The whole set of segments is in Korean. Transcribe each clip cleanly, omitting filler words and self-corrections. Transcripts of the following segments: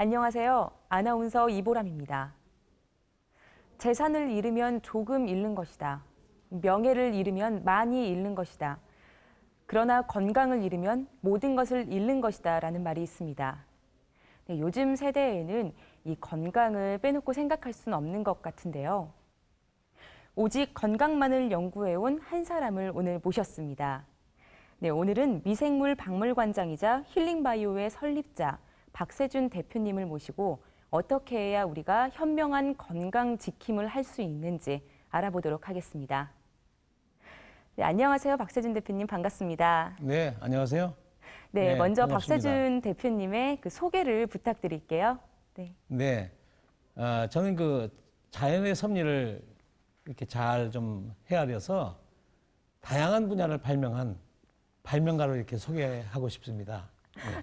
안녕하세요. 아나운서 이보람입니다. 재산을 잃으면 조금 잃는 것이다. 명예를 잃으면 많이 잃는 것이다. 그러나 건강을 잃으면 모든 것을 잃는 것이다 라는 말이 있습니다. 네, 요즘 세대에는 이 건강을 빼놓고 생각할 수는 없는 것 같은데요. 오직 건강만을 연구해온 한 사람을 오늘 모셨습니다. 네, 오늘은 미생물 박물관장이자 힐링바이오의 설립자 박세준 대표님을 모시고 어떻게 해야 우리가 현명한 건강 지킴을 할 수 있는지 알아보도록 하겠습니다. 네, 안녕하세요. 박세준 대표님 반갑습니다. 네, 안녕하세요. 네, 먼저 반갑습니다. 박세준 대표님의 그 소개를 부탁드릴게요. 네, 저는 그 자연의 섭리를 이렇게 잘 좀 헤아려서 다양한 분야를 발명한 발명가로 이렇게 소개하고 싶습니다.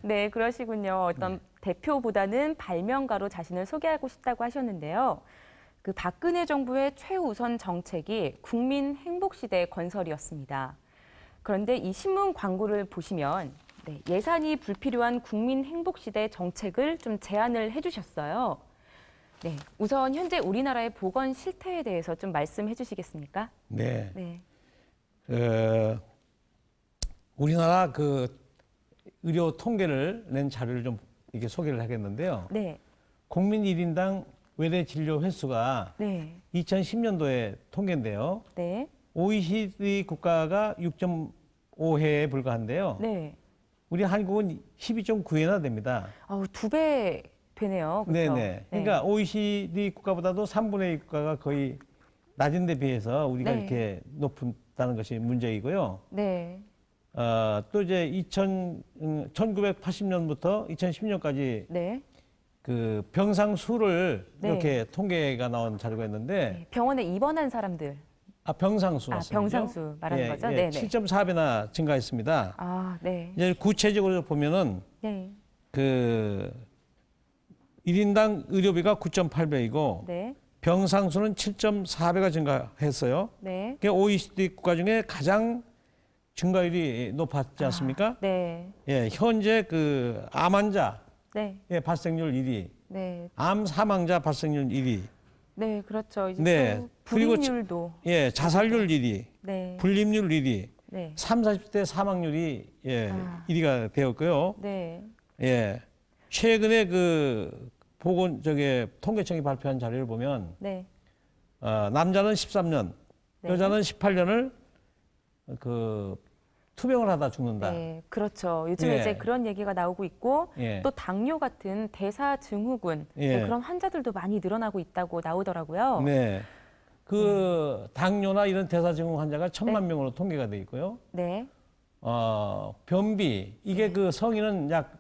네, 그러시군요. 어떤 대표보다는 발명가로 자신을 소개하고 싶다고 하셨는데요. 그 박근혜 정부의 최우선 정책이 국민 행복시대 건설이었습니다. 그런데 이 신문 광고를 보시면 예산이 불필요한 국민 행복시대 정책을 좀 제안을 해주셨어요. 네, 우선 현재 우리나라의 보건 실태에 대해서 좀 말씀해 주시겠습니까? 네. 네. 우리나라 그 의료 통계를 낸 자료를 좀 이렇게 소개를 하겠는데요. 네. 국민 1인당 외래 진료 횟수가 네. 2010년도에 통계인데요. 네. OECD 국가가 6.5회에 불과한데요. 네. 우리 한국은 12.9회나 됩니다. 아우, 2배 되네요. 그렇죠? 네네. 그러니까 OECD 국가보다도 3분의 1 국가가 거의 낮은 데 비해서 우리가 네. 이렇게 높다는 것이 문제이고요. 네. 또 이제 1980년부터 2010년까지 네. 그 병상 수를 네. 이렇게 통계가 나온 자료가 있는데, 네. 병원에 입원한 사람들. 병상 수 맞습니다. 병상수 말하는 거죠? 네네. 7.4배나 증가했습니다. 아, 네. 이제 구체적으로 보면은 네. 그 1인당 의료비가 9.8배이고 네. 병상 수는 7.4배가 증가했어요. 네. 그게 OECD 국가 중에 가장 증가율이 높았지 않습니까? 네. 예, 현재 그 암 환자 네. 발생률 1위, 네. 암 사망자 발생률 1위, 네, 그렇죠. 이제 네. 또 그리고 불임률도. 예, 자살률 1위, 네. 불임률 1위, 네. 30, 40대 사망률이 1위가 되었고요. 네. 예, 최근에 그 통계청이 발표한 자료를 보면 네. 남자는 13년, 네. 여자는 18년을 그 투병을 하다 죽는다. 네, 그렇죠. 요즘에 예. 이제 그런 얘기가 나오고 있고 예. 또 당뇨 같은 대사증후군 예. 그런 환자들도 많이 늘어나고 있다고 나오더라고요. 네. 그 당뇨나 이런 대사증후군 환자가 1,000만 명으로 통계가 돼 있고요. 네. 변비 이게 그 성인은 약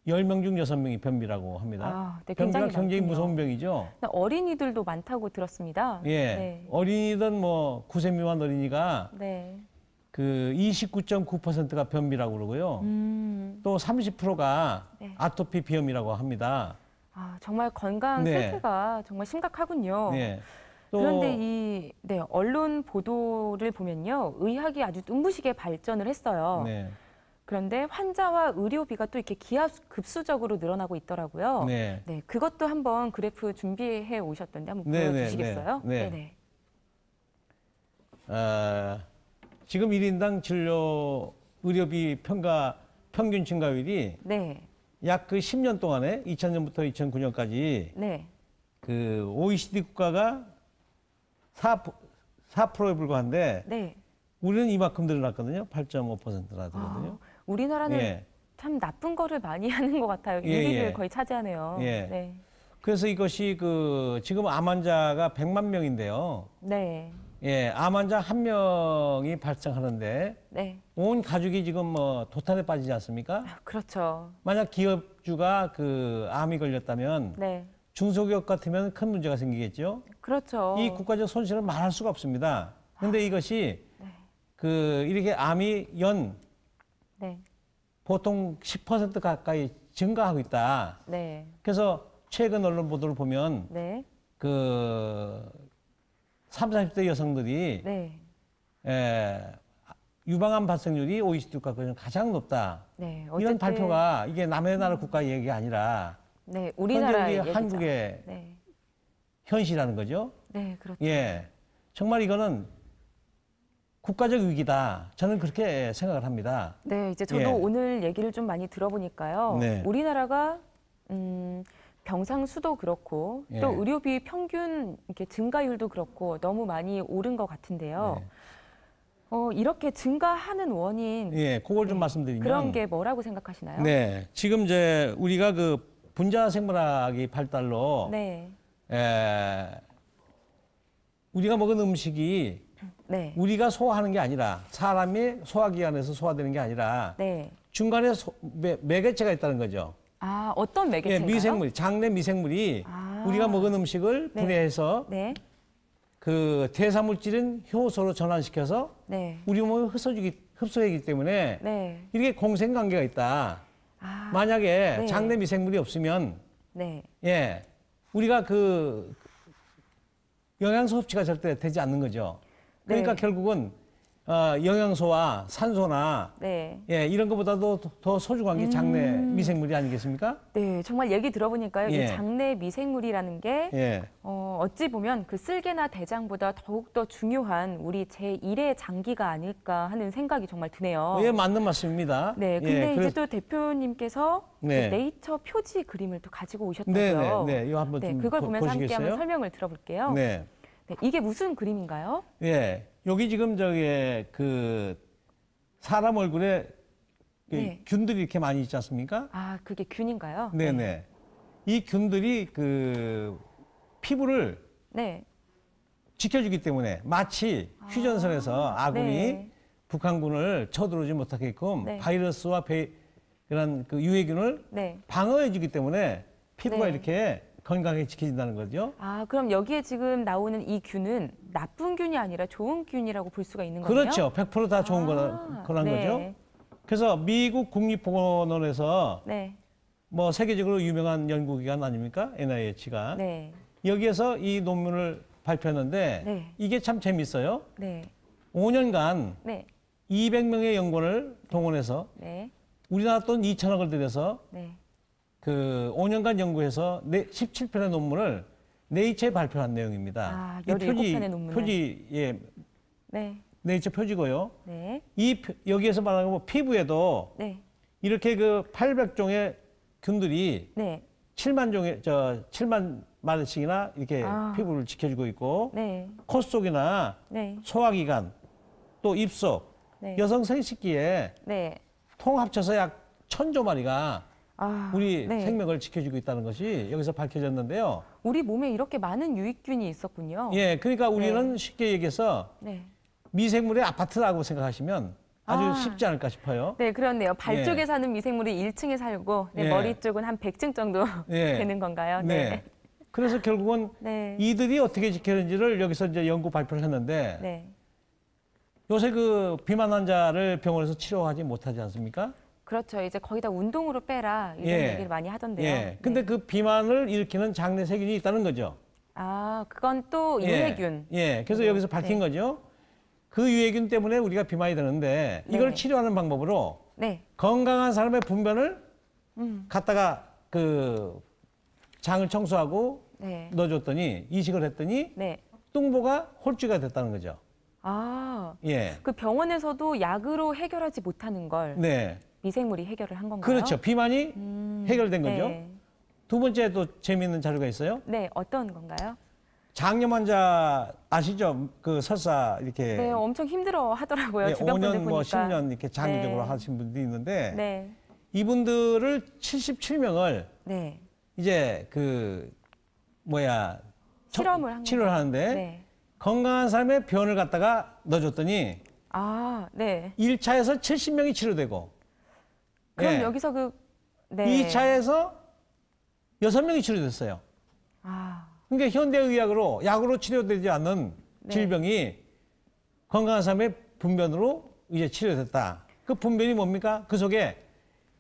10명 중 6명이 변비라고 합니다. 네, 변비가 굉장히 굉장히 많군요. 무서운 병이죠. 어린이들도 많다고 들었습니다. 예. 네. 어린이든 뭐 9세 미만 어린이가 네. 그 29.9%가 변비라고 그러고요. 또 30%가 네. 아토피 비염이라고 합니다. 정말 건강 네. 실태가 정말 심각하군요. 네. 또 그런데 언론 보도를 보면요. 의학이 아주 눈부시게 발전을 했어요. 네. 그런데 환자와 의료비가 또 이렇게 기하급수적으로 늘어나고 있더라고요. 네. 네, 그것도 한번 그래프 준비해 오셨던데 한번 네, 보여주시겠어요? 네, 네. 네네. 지금 1인당 진료 의료비 평균 증가율이 네. 약 그 10년 동안에 2000년부터 2009년까지 네. 그 OECD 국가가 4%에 불과한데 네. 우리는 이만큼 늘어났거든요. 8.5%나 되거든요. 우리나라는 예. 참 나쁜 거를 많이 하는 것 같아요. 예, 1위를 예. 거의 차지하네요. 예. 네. 그래서 이것이 그 지금 암 환자가 100만 명인데요. 네. 예, 암 환자 한 명이 발생하는데 네. 온 가족이 지금 뭐 도탄에 빠지지 않습니까? 그렇죠. 만약 기업주가 그 암이 걸렸다면 네. 중소기업 같으면 큰 문제가 생기겠죠. 그렇죠. 이 국가적 손실은 말할 수가 없습니다. 근데 이것이 그 이렇게 암이 네. 보통 10% 가까이 증가하고 있다. 네. 그래서 최근 언론 보도를 보면 네. 그 30, 40대 여성들이 네. 유방암 발생률이 OECD 국가 중에 가장 높다. 네. 이런 어쨌든 발표가 이게 남의 나라 국가 얘기가 아니라 네, 현재 우리나라의 우리 얘기죠. 한국의 네, 현실이라는 거죠. 네, 그렇죠. 예, 정말 이거는 국가적 위기다. 저는 그렇게 생각을 합니다. 네, 이제 저도 예. 오늘 얘기를 좀 많이 들어보니까요. 네. 우리나라가 병상 수도 그렇고 또 예. 의료비 평균 이렇게 증가율도 그렇고 너무 많이 오른 것 같은데요. 이렇게 증가하는 원인 예, 그걸 좀 말씀드리면 그런 게 뭐라고 생각하시나요? 네, 지금 이제 우리가 그 분자 생물학의 발달로 네, 우리가 먹은 음식이 네, 우리가 소화하는 게 아니라 사람의 소화기관에서 소화되는 게 아니라 네. 중간에 매개체가 있다는 거죠. 아, 어떤 예, 매개체인가요? 미생물, 장내 미생물이 아. 우리가 먹은 음식을 네. 분해해서 네, 그 대사물질은 효소로 전환시켜서 네, 우리 몸에 흡수하기 때문에 네. 이렇게 공생관계가 있다. 아, 만약에 네. 장내 미생물이 없으면 네, 예, 우리가 그 영양소 섭취가 절대 되지 않는 거죠. 그러니까 네. 결국은 영양소와 산소나 네. 예, 이런 것보다도 더 소중한 게 장내 미생물이 아니겠습니까? 네, 정말 얘기 들어보니까요. 예. 이 장내 미생물이라는 게 예, 어찌 보면 그 쓸개나 대장보다 더욱더 중요한 우리 제1의 장기가 아닐까 하는 생각이 정말 드네요. 예, 맞는 말씀입니다. 네, 근데 예, 이제 그래서- 또 대표님께서 네. 그 네이처 표지 그림을 또 가지고 네, 오셨다고요. 네, 네, 이거 한번 좀 그걸 보면서 함께 보시겠어요? 한번 설명을 들어볼게요. 네, 네, 이게 무슨 그림인가요? 예, 여기 지금 저기 그 사람 얼굴에 그 네. 균들이 이렇게 많이 있지 않습니까? 아, 그게 균인가요? 네, 네. 이 균들이 그 피부를 네. 지켜주기 때문에 마치 휴전선에서 아군이 네. 북한군을 쳐들어오지 못하게끔 네. 바이러스와 그런 그 유해균을 네. 방어해주기 때문에 피부가 네. 이렇게 건강하게 지켜진다는 거죠. 아, 그럼 여기에 지금 나오는 이 균은 나쁜 균이 아니라 좋은 균이라고 볼 수가 있는 거네요? 그렇죠. 100% 다 좋은 거란 네. 거죠. 그래서 미국 국립보건원에서 네. 뭐 세계적으로 유명한 연구기관 아닙니까? NIH가. 네. 여기에서 이 논문을 발표했는데 네. 이게 참 재밌어요. 네. 5년간 네. 200명의 연구원을 동원해서 네. 우리나라 돈 2천억을 들여서 네. 그 5년간 연구해서 17편의 논문을 네이처에 발표한 내용입니다. 아, 이 17편의 논문을. 표지, 네. 네이처 표지고요. 네. 여기에서 말하는 뭐 피부에도 네. 이렇게 그 800종의 균들이 네. 7만 마리씩이나 이렇게 아. 피부를 지켜주고 있고 네. 코 속이나 네. 소화기관 또 입속 네. 여성 생식기에 네. 통 합쳐서 약 1000조 마리가 아, 우리 네. 생명을 지켜주고 있다는 것이 여기서 밝혀졌는데요. 우리 몸에 이렇게 많은 유익균이 있었군요. 예, 그러니까 우리는 쉽게 얘기해서 네. 미생물의 아파트라고 생각하시면 아주 아. 쉽지 않을까 싶어요. 네, 그렇네요. 발 예. 쪽에 사는 미생물이 1층에 살고 네, 예. 머리 쪽은 한 100층 정도 예. 되는 건가요? 네. 그래서 결국은 네. 이들이 어떻게 지켜는지를 여기서 이제 연구 발표를 했는데 네. 요새 그 비만 환자를 병원에서 치료하지 못하지 않습니까? 그렇죠. 이제 거의 다 운동으로 빼라 이런 예. 얘기를 많이 하던데요. 예. 근데 네. 그 비만을 일으키는 장내 세균이 있다는 거죠. 아, 그건 또 예. 유해균. 예. 그래서 여기서 밝힌 거죠. 그 유해균 때문에 우리가 비만이 되는데 이걸 네. 치료하는 방법으로 네. 건강한 사람의 분변을 음. 갖다가 그 장을 청소하고 네. 넣어줬더니 이식을 했더니 네. 뚱보가 홀쭉이가 됐다는 거죠. 아, 예. 그 병원에서도 약으로 해결하지 못하는 걸 네. 미생물이 해결을 한 건가요? 그렇죠. 비만이 해결된 거죠. 네. 두 번째 또 재미있는 자료가 있어요. 네, 어떤 건가요? 장염 환자 아시죠? 그 설사 이렇게 네, 엄청 힘들어 하더라고요. 예, 주변 분들 5년 보니까. 뭐 10년 이렇게 장기적으로 네. 하신 분들이 있는데 네. 이분들을 77명을 네. 이제 그 실험을 한 치료를 건가요? 하는데 네. 건강한 사람의 변을 갖다가 넣어줬더니 아, 네. 1차에서 70명이 치료되고 그럼 예, 여기서 네. 2차에서 6명이 치료됐어요. 아, 그러니까 현대의학으로 약으로 치료되지 않는 네. 질병이 건강한 사람의 분변으로 이제 치료됐다. 그 분변이 뭡니까? 그 속에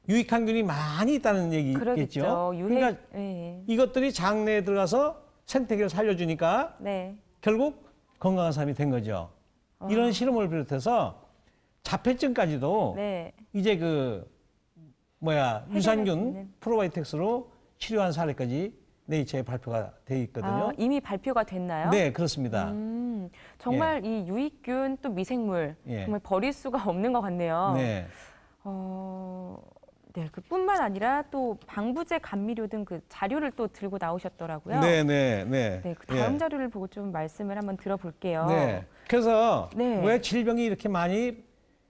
유익한 균이 많이 있다는 얘기겠죠. 그러겠죠. 그러니까 네. 이것들이 장내에 들어가서 생태계를 살려주니까 네. 결국 건강한 사람이 된 거죠. 이런 실험을 비롯해서 자폐증까지도 네. 이제 그 해결할 수 유산균 있는. 프로바이오틱스로 치료한 사례까지 네이처에 발표가 돼 있거든요. 아, 이미 발표가 됐나요? 네, 그렇습니다. 정말 이 유익균 또 미생물 예. 정말 버릴 수가 없는 것 같네요. 네. 네, 그뿐만 아니라 또 방부제, 감미료 등 그 자료를 또 들고 나오셨더라고요. 네, 네, 네. 네, 그 다음 예. 자료를 보고 좀 말씀을 한번 들어볼게요. 네. 그래서 네. 왜 질병이 이렇게 많이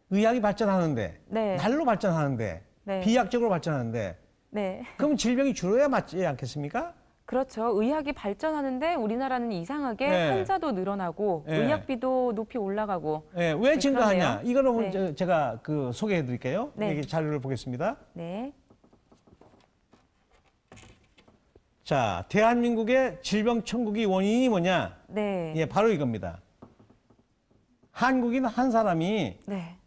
의학이 발전하는데, 네. 날로 발전하는데, 네. 비약적으로 발전하는데, 네, 그럼 질병이 줄어야 맞지 않겠습니까? 그렇죠. 의학이 발전하는데 우리나라는 이상하게 네. 환자도 늘어나고 네. 의학비도 높이 올라가고. 예, 왜 네, 증가하냐? 그러네요. 이거는 네. 제가 그 소개해 드릴게요. 네. 여기 자료를 보겠습니다. 네, 자, 대한민국의 질병 천국이 원인이 뭐냐? 네, 예, 바로 이겁니다. 한국인 한 사람이 네,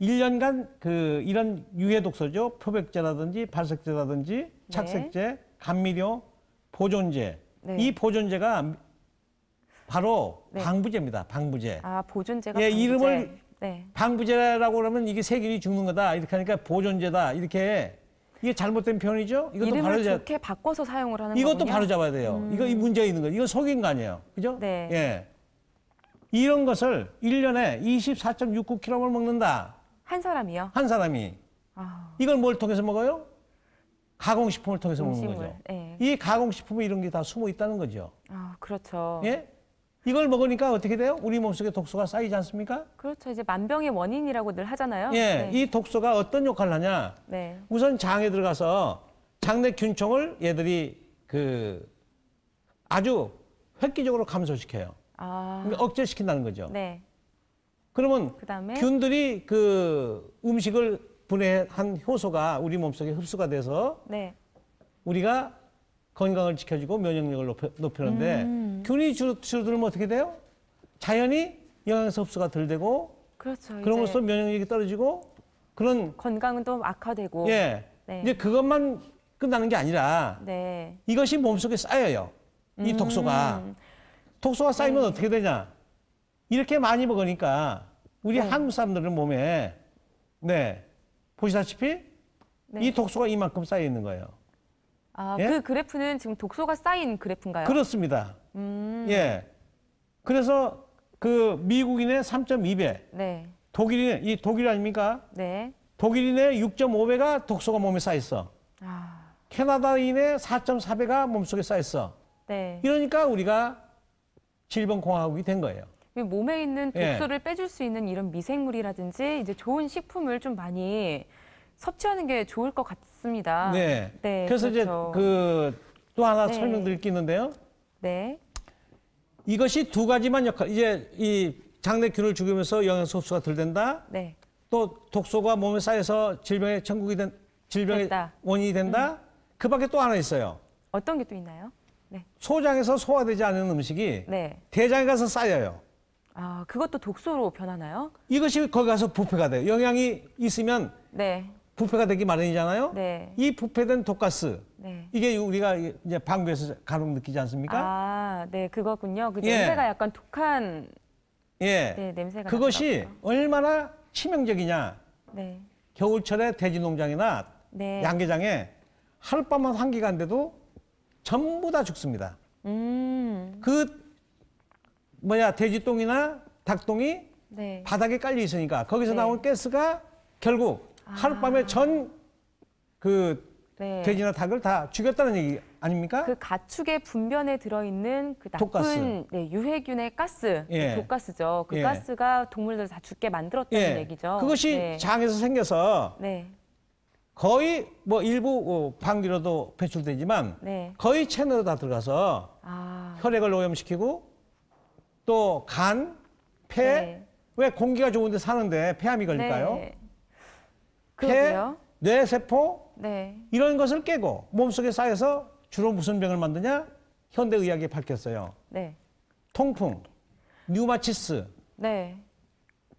1년간 그 이런 유해 독소죠. 표백제라든지 발색제라든지 착색제, 감미료, 보존제. 네. 이 보존제가 바로 네. 방부제입니다. 방부제. 아, 보존제가 예, 방부제. 이름을 네, 방부제라고 그러면 이게 세균이 죽는 거다. 이렇게 하니까 보존제다. 이렇게 이게 잘못된 표현이죠. 이것도 이름을 바로 좋게 바꿔서 사용을 하는 이것도 거군요. 바로 잡아야 돼요. 이거 이 문제가 있는 거예요. 이거 속인 거 아니에요. 그죠? 네. 예. 이런 것을 1년에 24.69kg을 먹는다. 한 사람이요? 한 사람이. 아, 이걸 뭘 통해서 먹어요? 가공식품을 통해서 먹는 음식물. 거죠. 네. 이 가공식품에 이런 게 다 숨어 있다는 거죠. 아, 그렇죠. 예? 이걸 먹으니까 어떻게 돼요? 우리 몸속에 독소가 쌓이지 않습니까? 그렇죠. 이제 만병의 원인이라고 늘 하잖아요. 예. 네. 이 독소가 어떤 역할을 하냐? 네. 우선 장에 들어가서 장내 균총을 얘들이 그 아주 획기적으로 감소시켜요. 아, 그러니까 억제시킨다는 거죠. 네. 그러면 그다음에 균들이 그 음식을 분해한 효소가 우리 몸속에 흡수가 돼서 네. 우리가 건강을 지켜주고 면역력을 높이는데 균이 줄어들면 어떻게 돼요? 자연히 영양소 흡수가 덜 되고 그렇죠. 그럼으로써 이제 면역력이 떨어지고 그런 건강은 또 악화되고. 예 네. 이제 그것만 끝나는 게 아니라 네. 이것이 몸속에 쌓여요. 이 독소가 쌓이면 네. 어떻게 되냐? 이렇게 많이 먹으니까 우리 네. 한국 사람들은 몸에 네 보시다시피 네. 이 독소가 이만큼 쌓여 있는 거예요. 아, 예? 그 그래프는 지금 독소가 쌓인 그래프인가요? 그렇습니다. 예. 그래서 그 미국인의 3.2배, 네. 독일 아닙니까? 네. 독일인의 6.5배가 독소가 몸에 쌓여 있어. 아, 캐나다인의 4.4배가 몸속에 쌓여 있어. 네. 이러니까 우리가 질병공화국이 된 거예요. 이 몸에 있는 예. 독소를 빼줄 수 있는 이런 미생물이라든지 이제 좋은 식품을 좀 많이 섭취하는 게 좋을 것 같습니다. 네. 네, 그래서 그렇죠. 이제 그 또 하나 네. 설명드릴 게 있는데요. 네. 이것이 두 가지만 이제 이 장내균을 죽이면서 영양소 흡수가 덜 된다. 네. 또 독소가 몸에 쌓여서 질병의 됐다. 원인이 된다. 그 밖에 또 하나 있어요. 어떤 게 또 있나요? 네. 소장에서 소화되지 않은 음식이 네. 대장에 가서 쌓여요. 아, 그것도 독소로 변하나요? 이것이 거기 가서 부패가 돼요. 영양이 있으면 네. 부패가 되기 마련이잖아요. 네. 이 부패된 독가스, 네. 이게 우리가 이제 방구에서 간혹 느끼지 않습니까? 아, 네, 그거군요. 그 예. 냄새가 약간 독한 예. 네, 냄새가 그것이 나더라고요. 얼마나 치명적이냐. 네. 겨울철에 돼지 농장이나 네. 양계장에 하룻밤만 환기가 안 돼도 전부 다 죽습니다. 그 돼지똥이나 닭똥이 네. 바닥에 깔려 있으니까 거기서 네. 나온 가스가 결국 하룻밤에 전 그 네. 돼지나 닭을 다 죽였다는 얘기 아닙니까? 그 가축의 분변에 들어있는 그 나쁜 독가스. 네, 유해균의 가스, 예. 그 독가스죠. 그 예. 가스가 동물들을 다 죽게 만들었다는 얘기죠. 그것이 네. 장에서 생겨서 네. 거의 뭐 일부 방귀로도 배출되지만 네. 거의 체내로 다 들어가서 아, 혈액을 오염시키고 또 간, 폐, 네. 왜 공기가 좋은데 사는데 폐암이 걸릴까요? 네. 폐, 그러게요. 뇌세포 네. 이런 것을 깨고 몸속에 쌓여서 주로 무슨 병을 만드냐? 현대의학이 밝혔어요. 네. 통풍, 류마티스 네.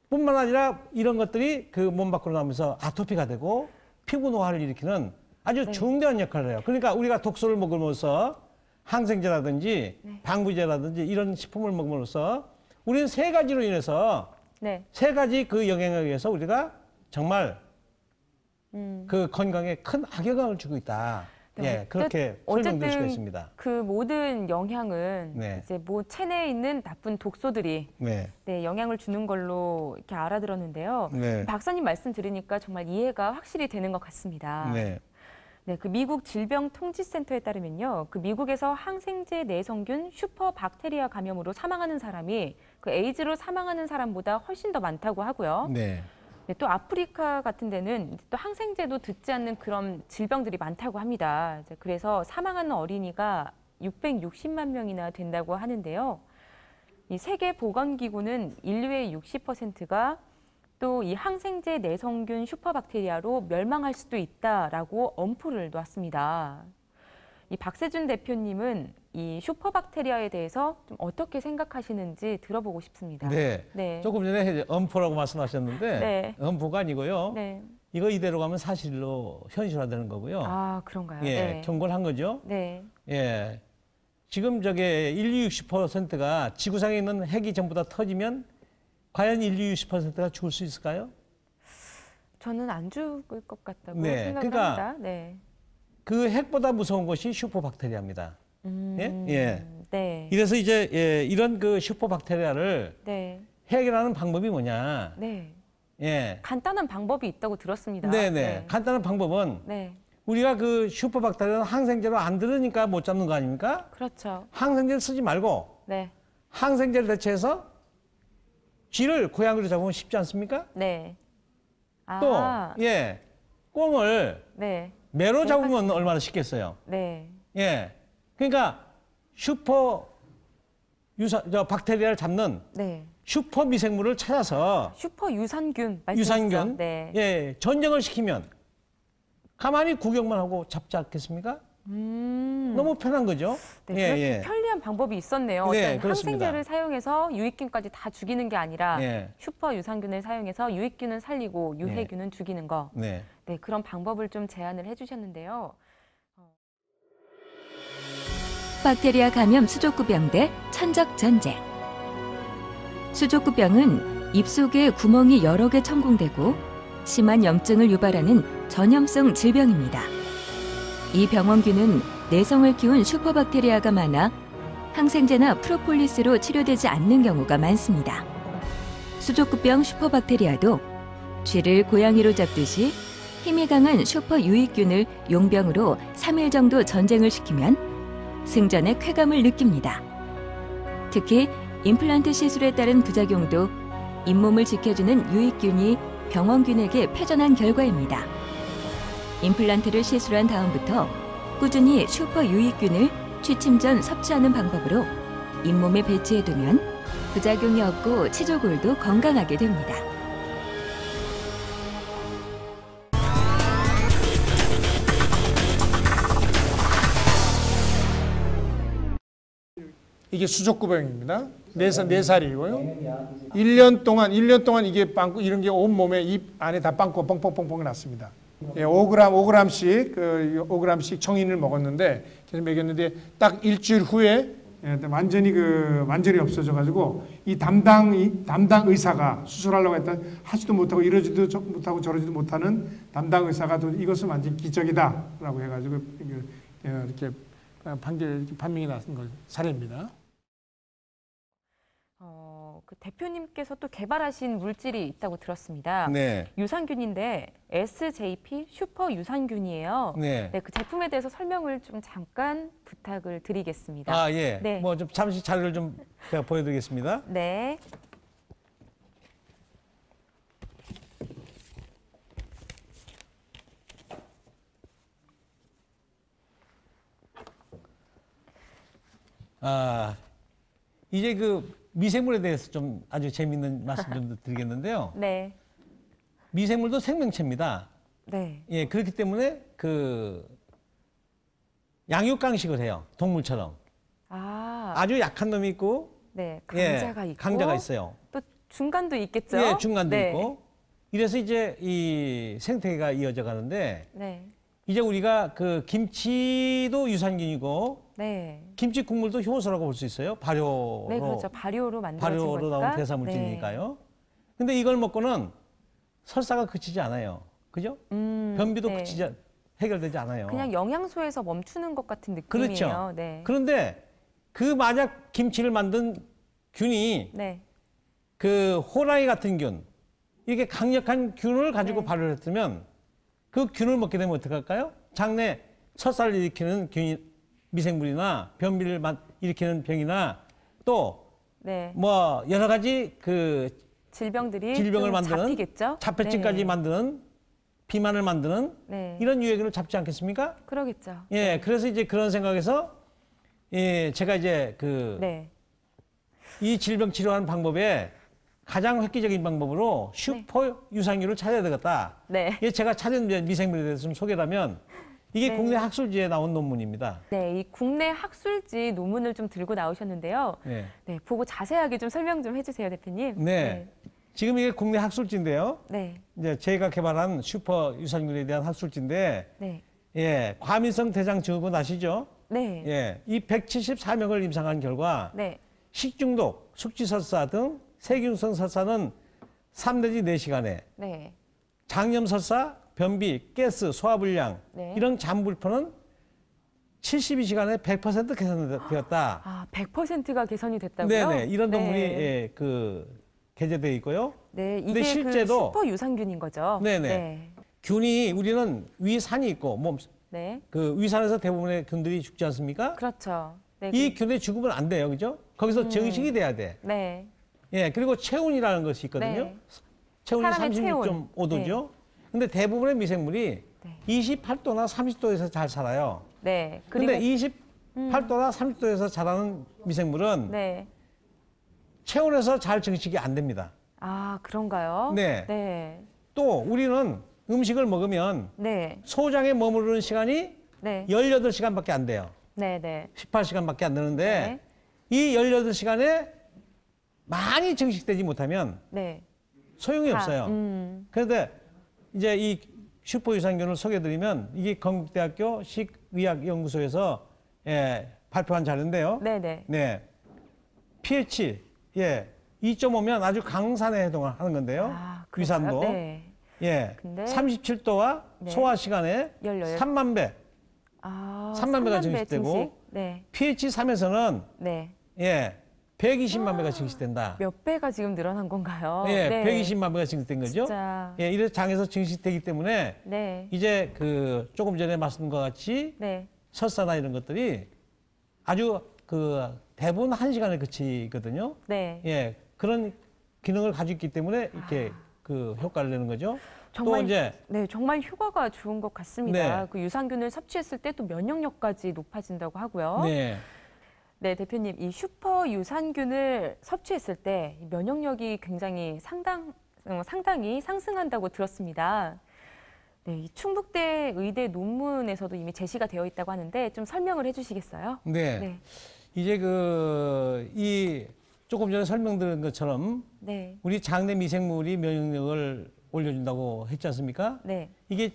뿐만 아니라 이런 것들이 그 몸 밖으로 나오면서 아토피가 되고 피부 노화를 일으키는 아주 네. 중대한 역할을 해요. 그러니까 우리가 독소를 먹으면서 항생제라든지 네. 방부제라든지 이런 식품을 먹으면서 우리는 세 가지로 인해서 네. 세 가지 그 영향에 의해서 우리가 정말 그 건강에 큰 악영향을 주고 있다. 예, 그렇게 설명될 수가 있습니다. 그 모든 영향은 네. 이제 뭐 체내에 있는 나쁜 독소들이 네. 네, 영향을 주는 걸로 이렇게 알아들었는데요. 네. 박사님 말씀 들으니까 정말 이해가 확실히 되는 것 같습니다. 네. 네, 그 미국 질병통치센터에 따르면요, 그 미국에서 항생제 내성균 슈퍼박테리아 감염으로 사망하는 사람이 그 에이즈로 사망하는 사람보다 훨씬 더 많다고 하고요. 네. 네, 또 아프리카 같은 데는 또 항생제도 듣지 않는 그런 질병들이 많다고 합니다. 이제 그래서 사망하는 어린이가 660만 명이나 된다고 하는데요. 이 세계보건기구는 인류의 60%가 또 이 항생제 내성균 슈퍼박테리아로 멸망할 수도 있다라고 엄포를 놓았습니다. 이 박세준 대표님은 이 슈퍼박테리아에 대해서 좀 어떻게 생각하시는지 들어보고 싶습니다. 네. 네. 조금 전에 엄포라고 말씀하셨는데 네. 엄포가 아니고요. 네. 이거 이대로 가면 사실로 현실화되는 거고요. 아, 그런가요? 예, 네. 경고를 한 거죠. 네. 예. 지금 저게 인류 60%가 지구상에 있는 핵이 전부 다 터지면 과연 인류 60%가 죽을 수 있을까요? 저는 안 죽을 것 같다고 네, 생각을 그러니까 합니다. 네. 그 핵보다 무서운 것이 슈퍼박테리아입니다. 예? 예. 네. 이래서 이제 예, 이런 그 슈퍼박테리아를 네. 해결하는 방법이 뭐냐? 네. 예. 간단한 방법이 있다고 들었습니다. 네네. 네. 간단한 방법은 네. 우리가 그 슈퍼박테리아는 항생제로 안 들으니까 못 잡는 거 아닙니까? 그렇죠. 항생제를 쓰지 말고 네. 항생제를 대체해서 쥐를 고양이로 잡으면 쉽지 않습니까? 네. 또, 아, 예, 꽁을 네. 매로 잡으면 얼마나 쉽겠어요? 네. 예. 그러니까 박테리아를 잡는 네. 슈퍼 미생물을 찾아서 슈퍼 유산균 말씀하시죠? 유산균, 네. 예, 전쟁을 시키면 가만히 구경만 하고 잡지 않겠습니까? 너무 편한 거죠. 네, 예, 그렇게 예. 편리한 방법이 있었네요. 네, 어떤 그렇습니다. 항생제를 사용해서 유익균까지 다 죽이는 게 아니라 예. 슈퍼 유산균을 사용해서 유익균은 살리고 유해균은 죽이는 거. 네. 네, 그런 방법을 좀 제안을 해주셨는데요. 박테리아 감염 수족구병 대 천적 전쟁. 수족구병은 입 속에 구멍이 여러 개 천공되고 심한 염증을 유발하는 전염성 질병입니다. 이 병원균은 내성을 키운 슈퍼박테리아가 많아 항생제나 프로폴리스로 치료되지 않는 경우가 많습니다. 수족구병 슈퍼박테리아도 쥐를 고양이로 잡듯이 힘이 강한 슈퍼 유익균을 용병으로 3일 정도 전쟁을 시키면 승전의 쾌감을 느낍니다. 특히 임플란트 시술에 따른 부작용도 잇몸을 지켜주는 유익균이 병원균에게 패전한 결과입니다. 임플란트를 시술한 다음부터 꾸준히 슈퍼 유익균을 취침 전 섭취하는 방법으로 잇몸에 배치해두면 부작용이 없고 치조골도 건강하게 됩니다. 이게 수족구병입니다. 4살이고요. 1년 동안 이게 빵꾸, 이런 게 온몸에 입 안에 다 빵꾸가 뻥뻥뻥뻥 났습니다. 예, 5g씩 청인을 먹었는데, 그래서 먹였는데, 딱 일주일 후에 완전히 없어져가지고, 이 담당 의사가 수술하려고 했던 하지도 못하고 이러지도 못하고 저러지도 못하는 담당 의사가 이것은 완전 기적이다라고 해가지고, 이렇게 판명이 났은 걸 사례입니다. 그 대표님께서 또 개발하신 물질이 있다고 들었습니다. 네. 유산균인데 SJP 슈퍼 유산균이에요. 네. 네, 그 제품에 대해서 설명을 좀 잠깐 부탁을 드리겠습니다. 아, 예. 네. 뭐 좀 잠시 자료를 좀 제가 보여드리겠습니다. 네. 아, 이제 그 미생물에 대해서 좀 아주 재미있는 말씀 좀 드리겠는데요. 네. 미생물도 생명체입니다. 네. 예, 그렇기 때문에 그 양육강식을 해요. 동물처럼. 아, 아주 약한 놈이 있고, 네. 예, 강자가 있고. 강자가 있어요. 또 중간도 있겠죠? 예, 중간도 네. 있고. 이래서 이제 이 생태계가 이어져 가는데, 네. 이제 우리가 그 김치도 유산균이고, 네. 김치 국물도 효소라고 볼 수 있어요. 발효로. 네, 그렇죠. 발효로 만들어진 발효로 거니까. 나온 대사물질이니까요. 근데 이걸 먹고는 설사가 그치지 않아요. 그죠? 변비도 네. 그치지 해결되지 않아요. 그냥 영양소에서 멈추는 것 같은 느낌이에요. 그렇죠. 네. 그런데 그 만약 김치를 만든 균이 네. 그 호랑이 같은 균, 이렇게 강력한 균을 가지고 네. 발효를 했으면 그 균을 먹게 되면 어떡할까요? 장내 설사를 일으키는 균이 미생물이나 변비를 일으키는 병이나 또 네. 뭐 여러 가지 그 질병들이 질병을 좀 만드는 잡히겠죠? 자폐증까지 네. 만드는 비만을 만드는 네. 이런 유해균을 잡지 않겠습니까? 그러겠죠. 예, 그래서 이제 그런 생각에서 예, 제가 이제 그 네. 이 질병 치료하는 방법에 가장 획기적인 방법으로 슈퍼 유산균을 찾아야 되겠다. 네. 이게 제가 찾은 미생물에 대해서 좀 소개를 하면 이게 네. 국내 학술지에 나온 논문입니다. 네, 이 국내 학술지 논문을 좀 들고 나오셨는데요. 네. 네, 보고 자세하게 좀 설명 좀 해주세요, 대표님. 네. 지금 이게 국내 학술지인데요. 네. 이제 제가 개발한 슈퍼 유산균에 대한 학술지인데, 네. 예, 과민성 대장 증후군 아시죠? 네. 예, 이 174명을 임상한 결과 네. 식중독, 숙취설사 등 세균성 설사는 3 내지 4시간에 네. 장염설사, 변비, 가스, 소화불량 네. 이런 잠불편은 72시간에 100% 개선되었다. 아, 100%가 개선이 됐다고요? 네네, 이런 네. 논문이 예, 그 게재되어 있고요. 네, 근데 이게 실제로 그 슈퍼 유산균인 거죠. 네네. 네. 균이 우리는 위산이 있고 네. 그 위산에서 대부분의 균들이 죽지 않습니까? 그렇죠. 네. 이 균이 죽으면 안 돼요, 그죠? 거기서 증식이 돼야 돼. 네. 예, 그리고 체온이라는 것이 있거든요. 네. 체온이 사람의 36.5도죠. 근데 대부분의 미생물이 네. 28도나 30도에서 잘 살아요. 네. 근데 28도나 30도에서 자라는 미생물은 네. 체온에서 잘 증식이 안 됩니다. 아, 그런가요? 네. 네. 또 우리는 음식을 먹으면 네. 소장에 머무르는 시간이 네. 18시간밖에 안 돼요. 네. 네. 18시간밖에 안 되는데 네. 이 18시간에 많이 증식되지 못하면 네. 소용이 없어요. 그런데 이제 이 슈퍼 유산균을 소개해드리면 이게 건국대학교 식의학연구소에서 예, 발표한 자료인데요. 네. 네. 네, pH 예 2.5면 아주 강산에 해당을 하는 건데요. 아, 그런가요? 위산도 네. 예 근데 37도와 네. 소화 시간에 3만 배, 아, 3만 배가 3만 배 증식되고 증식. 네. pH 3에서는 네. 예 120만 배가 증식된다. 몇 배가 지금 늘어난 건가요? 예, 네. 120만 배가 증식된 거죠. 진짜. 예, 이래서 장에서 증식되기 때문에 네. 이제 그 조금 전에 말씀드린 것 같이 네. 설사나 이런 것들이 아주 그 대부분 1시간에 그치거든요. 네. 예, 그런 기능을 가지고 있기 때문에 이렇게 그 효과를 내는 거죠. 정말 또 이제 네, 정말 효과가 좋은 것 같습니다. 네. 그 유산균을 섭취했을 때 또 면역력까지 높아진다고 하고요. 네. 네, 대표님, 이 슈퍼 유산균을 섭취했을 때 면역력이 굉장히 상당히 상승한다고 들었습니다. 네, 이 충북대 의대 논문에서도 이미 제시가 되어 있다고 하는데 좀 설명을 해주시겠어요? 네, 네. 이제 그 이 조금 전에 설명드린 것처럼 네. 우리 장내 미생물이 면역력을 올려준다고 했지 않습니까? 네. 이게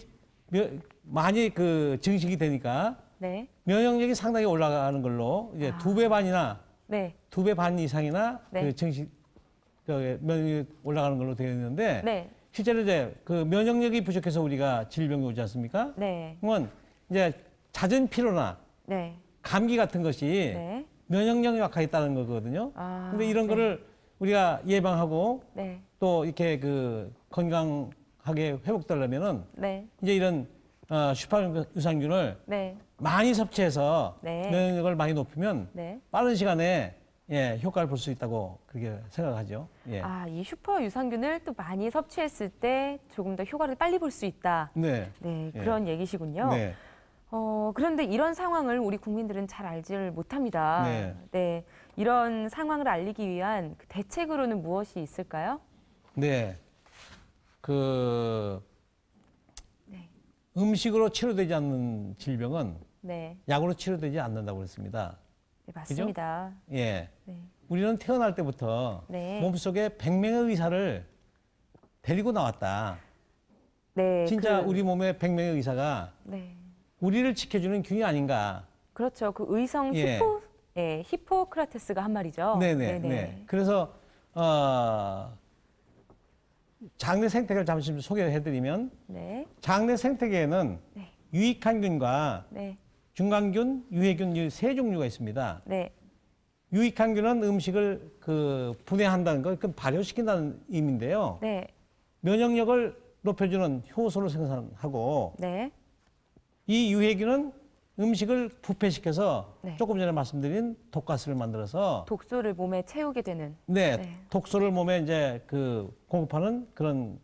많이 그 증식이 되니까 네. 면역력이 상당히 올라가는 걸로 이제 2배 반이나 네. 2배 반 이상이나 네. 그 증식 면역력이 올라가는 걸로 되어 있는데 네. 실제로 이제 그 면역력이 부족해서 우리가 질병이 오지 않습니까? 네. 그건 이제 잦은 피로나 네. 감기 같은 것이 네. 면역력이 약화했다는 거거든요. 아, 근데 이런 네. 거를 우리가 예방하고 네. 또 이렇게 그 건강하게 회복되려면은 네. 이제 이런 슈퍼 유산균을 네. 많이 섭취해서 네. 면역력을 많이 높이면 네. 빠른 시간에 예, 효과를 볼 수 있다고 그렇게 생각하죠. 예. 아, 이 슈퍼 유산균을 또 많이 섭취했을 때 조금 더 효과를 빨리 볼 수 있다. 네. 네, 예. 그런 얘기시군요. 네. 그런데 이런 상황을 우리 국민들은 잘 알지를 못합니다. 네. 네, 이런 상황을 알리기 위한 그 대책으로는 무엇이 있을까요? 네. 그 네. 음식으로 치료되지 않는 질병은 네, 약으로 치료되지 않는다고 그랬습니다. 네 맞습니다. 예. 네, 우리는 태어날 때부터 네. 몸속에 100명의 의사를 데리고 나왔다. 네, 진짜 우리 몸에 100명의 의사가 네, 우리를 지켜주는 균이 아닌가. 그렇죠. 그 의성 예. 히포크라테스가 한 말이죠. 네네. 네. 그래서 장내 생태계를 잠시 소개를 해드리면 네, 장내 생태계에는 네. 유익한 균과 네. 중간균, 유해균 이 세 종류가 있습니다. 네. 유익한 균은 음식을 그 분해한다는 거, 그 발효시킨다는 의미인데요. 네. 면역력을 높여주는 효소를 생산하고 네. 이 유해균은 음식을 부패시켜서 네. 조금 전에 말씀드린 독가스를 만들어서 독소를 몸에 채우게 되는. 네, 네. 독소를 몸에 이제 그 공급하는 그런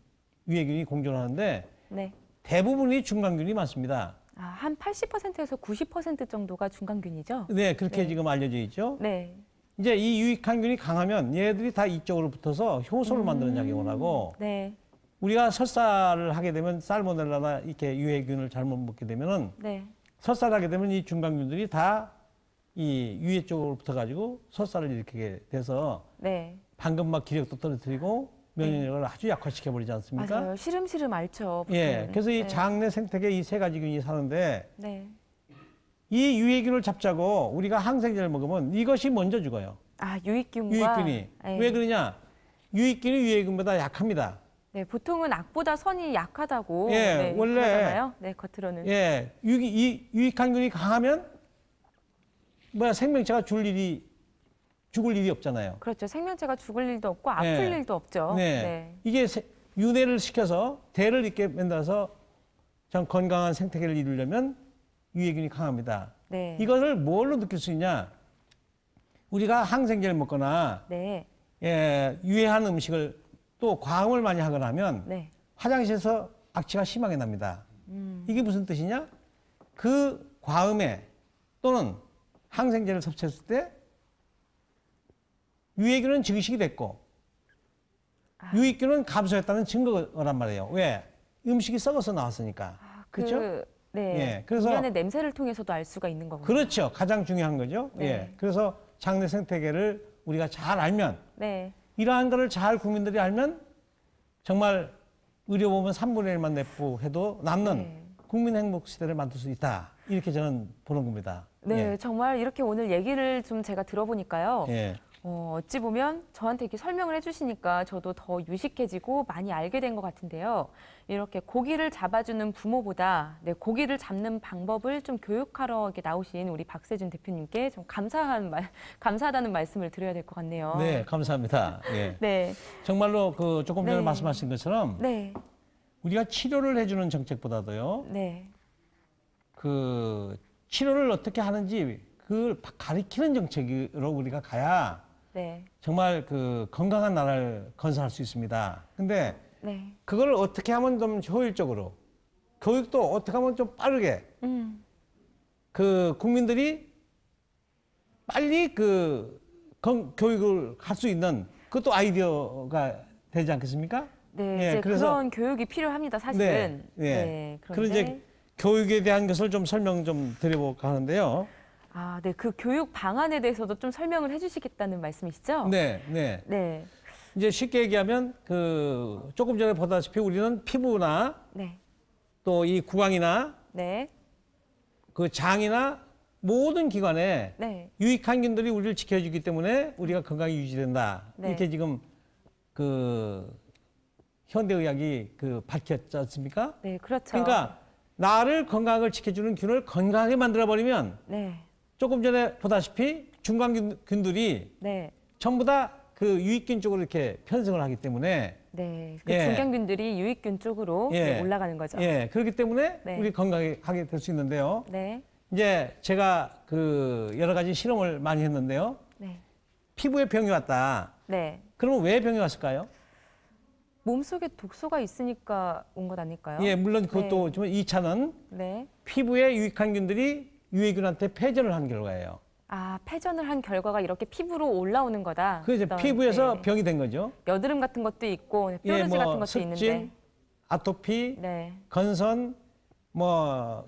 유해균이 공존하는데 네. 대부분이 중간균이 많습니다. 아, 한 80%에서 90% 정도가 중간균이죠? 네, 그렇게 네. 지금 알려져 있죠. 네. 이제 이 유익한 균이 강하면 얘들이 다 이쪽으로 붙어서 효소를 만드는 작용을 하고 네. 우리가 설사를 하게 되면 살모넬라나 이렇게 유해균을 잘못 먹게 되면은 네. 설사를 하게 되면 이 중간균들이 다 이 유해 쪽으로 붙어가지고 설사를 일으키게 돼서 네. 방금 막 기력도 떨어뜨리고 면역력을 아주 약화시켜 버리지 않습니까? 맞아요. 시름시름 앓죠. 예. 보통은. 그래서 이 네. 장내 생태계 이 세 가지 균이 사는데 네. 이 유해균을 잡자고 우리가 항생제를 먹으면 이것이 먼저 죽어요. 아, 유익균과. 유익균이. 네. 왜 그러냐? 유익균이 유해균보다 약합니다. 네, 보통은 악보다 선이 약하다고. 예, 네, 원래- 그러잖아요. 네, 겉으로는. 예. 유익한 균이 강하면 생명체가 죽을 일이 없잖아요. 그렇죠. 생명체가 죽을 일도 없고 아플 네. 일도 없죠. 네. 이게 윤회를 시켜서 대를 이렇게 만들어서 참 건강한 생태계를 이루려면 유해균이 강합니다. 네. 이것을 뭘로 느낄 수 있냐? 우리가 항생제를 먹거나 네. 예, 유해한 음식을 또 과음을 많이 하거나 하면 네. 화장실에서 악취가 심하게 납니다. 이게 무슨 뜻이냐? 그 과음에 또는 항생제를 섭취했을 때 유해균은 증식이 됐고 유익균은 감소했다는 증거란 말이에요. 왜? 음식이 썩어서 나왔으니까. 그렇죠? 네. 예, 그래서- 인간의 냄새를 통해서도 알 수가 있는 거군요. 그렇죠. 가장 중요한 거죠. 네. 예. 그래서 장내 생태계를 우리가 잘 알면 네. 이러한 거를 잘 국민들이 알면 정말 의료보험은 3분의 1만 납부해도 남는 네. 국민 행복 시대를 만들 수 있다. 이렇게 저는 보는 겁니다. 네, 정말 이렇게 오늘 얘기를 좀 제가 들어보니까요. 예. 어찌 보면 저한테 이렇게 설명을 해주시니까 저도 더 유식해지고 많이 알게 된 것 같은데요. 이렇게 고기를 잡아주는 부모보다 네, 고기를 잡는 방법을 좀 교육하러 이렇게 나오신 우리 박세준 대표님께 좀 감사하다는 말씀을 드려야 될 것 같네요. 네, 감사합니다. 예. 네, 정말로 그 조금 전에 네. 말씀하신 것처럼 네, 우리가 치료를 해주는 정책보다도요, 네, 그 치료를 어떻게 하는지 그걸 가리키는 정책으로 우리가 가야 네, 정말 그 건강한 나라를 건설할 수 있습니다. 근데 네, 그걸 어떻게 하면 좀 효율적으로, 교육도 어떻게 하면 좀 빠르게, 그 국민들이 빨리 그 교육을 할 수 있는 그것도 아이디어가 되지 않겠습니까? 네. 예, 이제 그래서- 그런 교육이 필요합니다, 사실은. 네. 그래서 그런데 이제 교육에 대한 것을 좀 설명 좀 드려볼까 하는데요. 아, 네, 그 교육 방안에 대해서도 좀 설명을 해주시겠다는 말씀이시죠? 네, 네. 네, 이제 쉽게 얘기하면 그 조금 전에 보다시피 우리는 피부나 네, 또 이 구강이나 네, 그 장이나 모든 기관에 네, 유익한 균들이 우리를 지켜주기 때문에 우리가 건강이 유지된다. 네. 이렇게 지금 그 현대의학이 그 밝혔지 않습니까? 네, 그렇죠. 그러니까 나를 건강을 지켜주는 균을 건강하게 만들어버리면 네, 조금 전에 보다시피 중간균들이 네, 전부 다 그 유익균 쪽으로 이렇게 편성을 하기 때문에 네. 그 예. 중간균들이 유익균 쪽으로 예. 네, 올라가는 거죠. 예, 그렇기 때문에 네. 우리 건강하게 될 수 있는데요. 네, 이제 제가 그 여러 가지 실험을 많이 했는데요. 네, 피부에 병이 왔다. 네. 그러면 왜 병이 왔을까요? 몸속에 독소가 있으니까 온 것 아닐까요? 예, 물론 그것도 네. 좀 2차는 네. 피부에 유익한 균들이 유해균한테 패전을 한 결과예요. 아, 패전을 한 결과가 이렇게 피부로 올라오는 거다. 그래서 어떤, 피부에서 네. 병이 된 거죠. 여드름 같은 것도 있고 네, 뾰루지 같은 것도 습진, 있는데. 아토피, 네. 건선,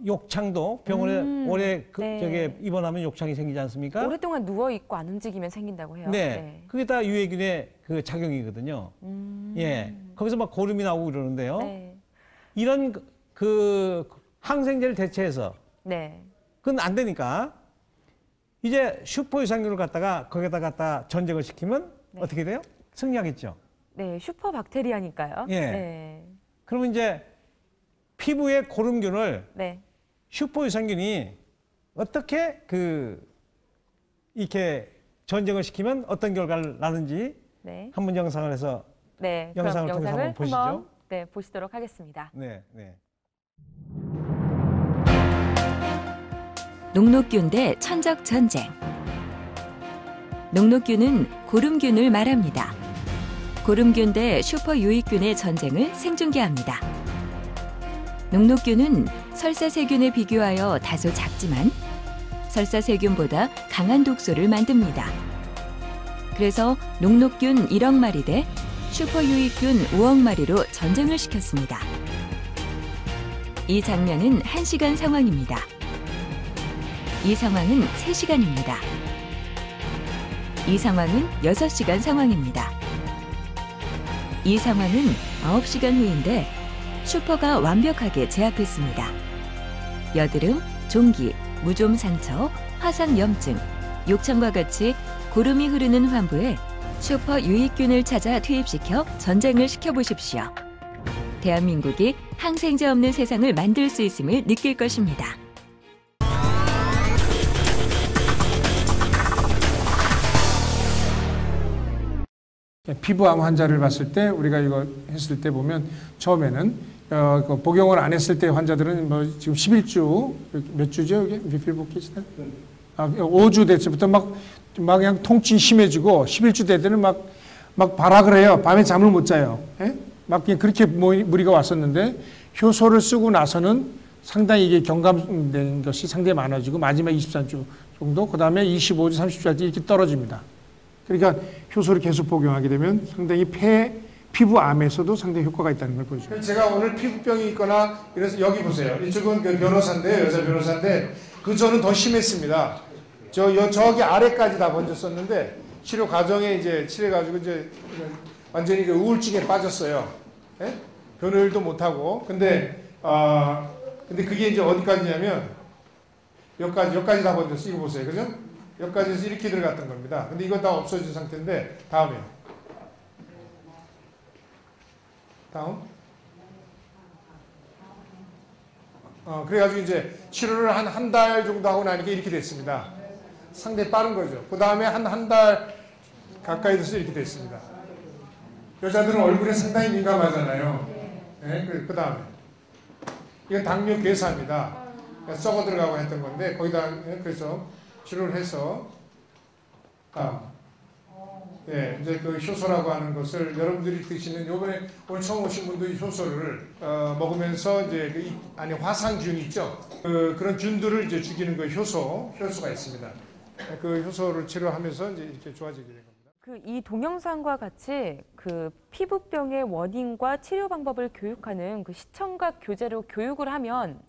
욕창도 병원에 오래 네. 저게 입원하면 욕창이 생기지 않습니까? 오랫동안 누워 있고 안 움직이면 생긴다고 해요. 네. 그게 다 유해균의 그 작용이거든요. 예. 거기서 막 고름이 나오고 그러는데요. 네. 이런 그 항생제를 대체해서 네. 그건 안 되니까 이제 슈퍼 유산균을 갖다가 거기다 갖다 전쟁을 시키면 네. 어떻게 돼요? 승리하겠죠. 네, 슈퍼박테리아니까요. 예. 네. 그러면 이제 피부의 고름균을 네. 슈퍼유산균이 어떻게 이렇게 전쟁을 시키면 어떤 결과를 나는지 네. 한번 영상을 해서 네. 영상을 그럼 통해서 한번 보시죠. 한번, 네, 보시도록 하겠습니다. 네, 네. 녹록균 대 천적 전쟁. 녹록균은 고름균을 말합니다. 고름균 대 슈퍼유익균의 전쟁을 생중계합니다. 녹록균은 설사세균에 비교하여 다소 작지만 설사세균보다 강한 독소를 만듭니다. 그래서 녹록균 1억 마리 대 슈퍼유익균 5억 마리로 전쟁을 시켰습니다. 이 장면은 1시간 상황입니다. 이 상황은 3시간입니다. 이 상황은 6시간 상황입니다. 이 상황은 9시간 후인데 슈퍼가 완벽하게 제압했습니다. 여드름, 종기, 무좀 상처, 화상염증, 욕창과 같이 고름이 흐르는 환부에 슈퍼 유익균을 찾아 투입시켜 전쟁을 시켜보십시오. 대한민국이 항생제 없는 세상을 만들 수 있음을 느낄 것입니다. 피부암 환자를 봤을 때 우리가 이거 했을 때 보면 처음에는 복용을 안 했을 때 환자들은 뭐 지금 11주 몇 주죠 이게 비필복귀시다 5주 됐을부터 막 그냥 통증이 심해지고 11주 될 때는 막 발악을 해요. 밤에 잠을 못 자요. 예? 막 그냥 그렇게 무리가 왔었는데 효소를 쓰고 나서는 상당히 이게 경감된 것이 상당히 많아지고 마지막 23주 정도 그 다음에 25주 30주 할 때 이렇게 떨어집니다. 그러니까 효소를 계속 복용하게 되면 상당히 피부암에서도 상당히 효과가 있다는 걸 보여줍니다. 제가 오늘 피부병이 있거나 이래서 여기 보세요. 이쪽은 그 변호사인데 여자 변호사인데 그 전은 더 심했습니다. 저기 아래까지 다 번졌었는데 치료 과정에 이제 칠해가지고 이제 완전히 그 우울증에 빠졌어요. 예? 변호일도 못하고 근데 그게 이제 어디까지냐면 여기까지 다 번졌어. 이거 보세요. 그죠? 여기까지에서 이렇게 들어갔던 겁니다. 근데 이건 다 없어진 상태인데 다음에요. 다음. 그래가지고 이제 치료를 한 달 정도 하고 나니까 이렇게 됐습니다. 상당히 빠른 거죠. 그 다음에 한 달 가까이 돼서 이렇게 됐습니다. 여자들은 얼굴에 상당히 민감하잖아요. 네, 그 다음에. 이건 당뇨 괴사입니다. 썩어 들어가고 했던 건데 거기다 그래서 치료를 해서 예, 이제 그 효소라고 하는 것을 여러분들이 드시는 요번에 오늘 처음 오신 분들이 효소를 먹으면서 이제 그 안에 화상균 있죠. 그런 균들을 이제 죽이는 그 효소가 있습니다. 그 효소를 치료하면서 이제 이렇게 좋아지게 된 겁니다. 이 동영상과 같이 그 피부병의 원인과 치료 방법을 교육하는 그 시청각 교재로 교육을 하면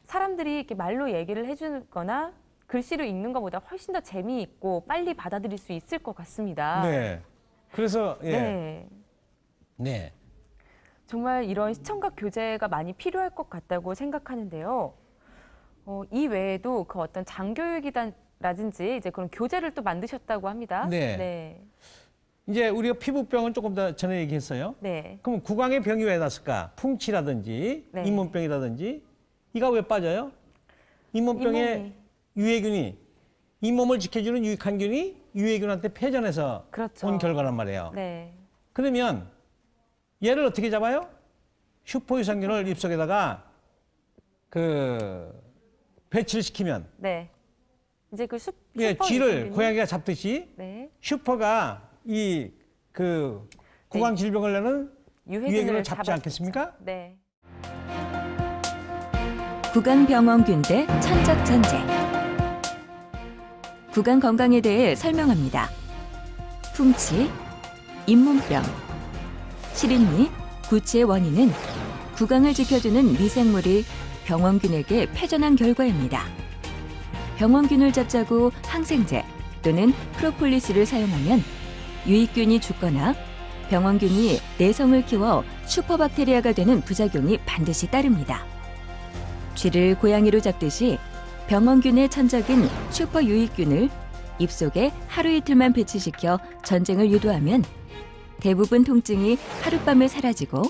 사람들이 이렇게 말로 얘기를 해주거나 글씨로 읽는 것보다 훨씬 더 재미있고 빨리 받아들일 수 있을 것 같습니다. 네. 그래서 네. 네. 정말 이런 시청각 교재가 많이 필요할 것 같다고 생각하는데요. 이 외에도 그 어떤 장교육이라든지 이제 그런 교재를 또 만드셨다고 합니다. 네. 네. 이제 우리가 피부병은 조금 더 전에 얘기했어요. 네. 그럼 구강의 병이 왜 났을까? 풍치라든지 네. 잇몸병이라든지 이가 왜 빠져요? 잇몸병에 유해균이 잇몸을 지켜주는 유익한 균이 유해균한테 패전해서 그렇죠. 온 결과란 말이에요. 네. 그러면 얘를 어떻게 잡아요? 슈퍼유산균을 입속에다가 배치를 시키면 네. 이제 그 예, 쥐를 고양이가 잡듯이 네. 슈퍼가 구강 질병을 내는 유해균을 잡지 않겠습니까? 네. 구강병원균 대 천적 전쟁. 구강 건강에 대해 설명합니다. 풍치, 잇몸병, 실인미, 구취의 원인은 구강을 지켜주는 미생물이 병원균에게 패전한 결과입니다. 병원균을 잡자고 항생제 또는 프로폴리스를 사용하면 유익균이 죽거나 병원균이 내성을 키워 슈퍼박테리아가 되는 부작용이 반드시 따릅니다. 쥐를 고양이로 잡듯이 병원균의 천적인 슈퍼유익균을 입속에 하루 이틀만 배치시켜 전쟁을 유도하면 대부분 통증이 하룻밤에 사라지고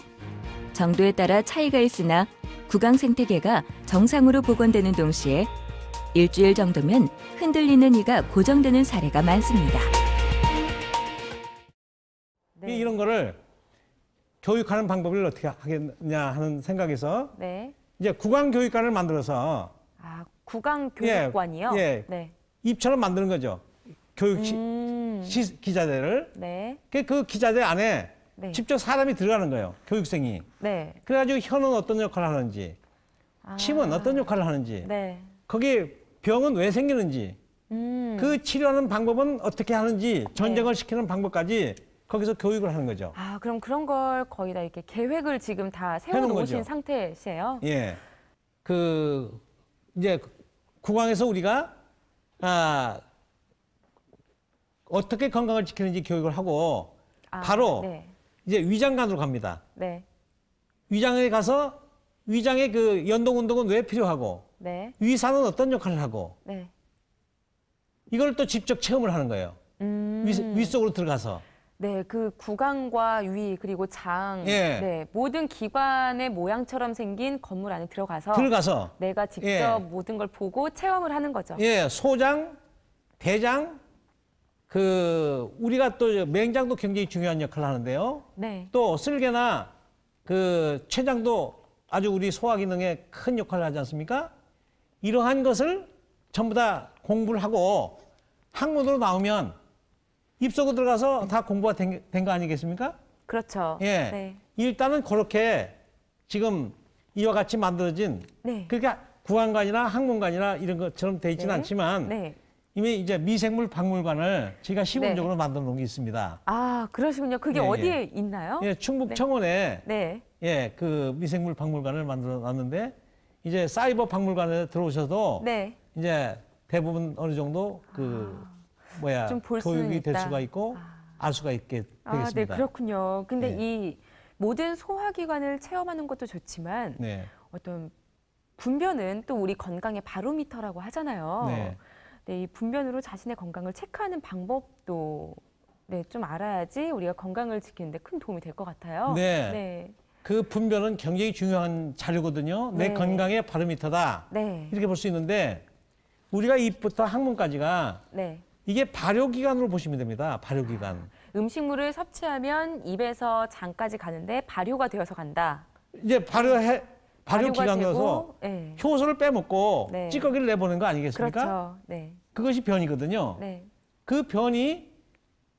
정도에 따라 차이가 있으나 구강 생태계가 정상으로 복원되는 동시에 일주일 정도면 흔들리는 이가 고정되는 사례가 많습니다. 네. 이런 거를 교육하는 방법을 어떻게 하겠냐 하는 생각에서 네. 이제 구강교육관을 만들어서 아, 구강 교육관이요? 예. 네. 입처럼 만드는 거죠. 교육 기자재를. 네. 그 기자재 안에 네. 직접 사람이 들어가는 거예요. 교육생이. 네. 그래가지고 혀는 어떤 역할을 하는지, 침은 어떤 역할을 하는지, 네. 거기 병은 왜 생기는지, 그 치료하는 방법은 어떻게 하는지, 전쟁을 시키는 방법까지 거기서 교육을 하는 거죠. 아, 그럼 그런 걸 거의 다 이렇게 계획을 지금 다 해놓은 세워놓으신 거죠. 상태세요? 예. 이제 구강에서 우리가, 어떻게 건강을 지키는지 교육을 하고, 바로 네. 이제 위장관으로 갑니다. 네. 위장에 가서 위장의 그 연동 운동은 왜 필요하고, 네. 위산은 어떤 역할을 하고, 네. 이걸 또 직접 체험을 하는 거예요. 위 속으로 들어가서. 네, 그 구강과 위 그리고 장, 예. 네, 모든 기관의 모양처럼 생긴 건물 안에 들어가서 내가 직접 예. 모든 걸 보고 체험을 하는 거죠. 예, 소장, 대장, 우리가 또 맹장도 굉장히 중요한 역할을 하는데요. 네, 또 쓸개나 췌장도 아주 우리 소화 기능에 큰 역할을 하지 않습니까? 이러한 것을 전부 다 공부를 하고 학문으로 나오면 입속으로 들어가서 다 공부가 된 거 아니겠습니까? 그렇죠. 예. 네, 일단은 그렇게 지금 이와 같이 만들어진 네, 그러니까 구강관이나 학문관이나 이런 것처럼 돼 있지는 네. 않지만 네. 이미 이제 미생물 박물관을 제가 시범적으로 네. 만들어 놓은 게 있습니다. 아, 그러시군요. 그게 예, 어디에 있나요? 예, 충북 청원에 네, 예, 그 미생물 박물관을 만들어 놨는데 이제 사이버 박물관에 들어오셔도 네, 이제 대부분 어느 정도 좀볼 수는 교육이 될 있다. 수가 있고 알 수가 있게 아, 네, 되겠습니다. 그렇군요. 근데 네. 이 모든 소화기관을 체험하는 것도 좋지만 네. 어떤 분변은 또 우리 건강의 바로미터라고 하잖아요. 네. 네, 이 분변으로 자신의 건강을 체크하는 방법도 네, 좀 알아야지 우리가 건강을 지키는 데 큰 도움이 될 것 같아요. 네. 네. 그 분별은 굉장히 중요한 자료거든요. 내 네. 건강의 바로미터다. 네. 이렇게 볼 수 있는데 우리가 입부터 항문까지가 네. 이게 발효기관으로 보시면 됩니다. 발효기관. 음식물을 섭취하면 입에서 장까지 가는데 발효가 되어서 간다. 이제 발효기관이어서 되고, 네. 효소를 빼먹고 네. 찌꺼기를 내보는 거 아니겠습니까? 그렇죠. 네. 그것이 변이거든요. 네. 그 변이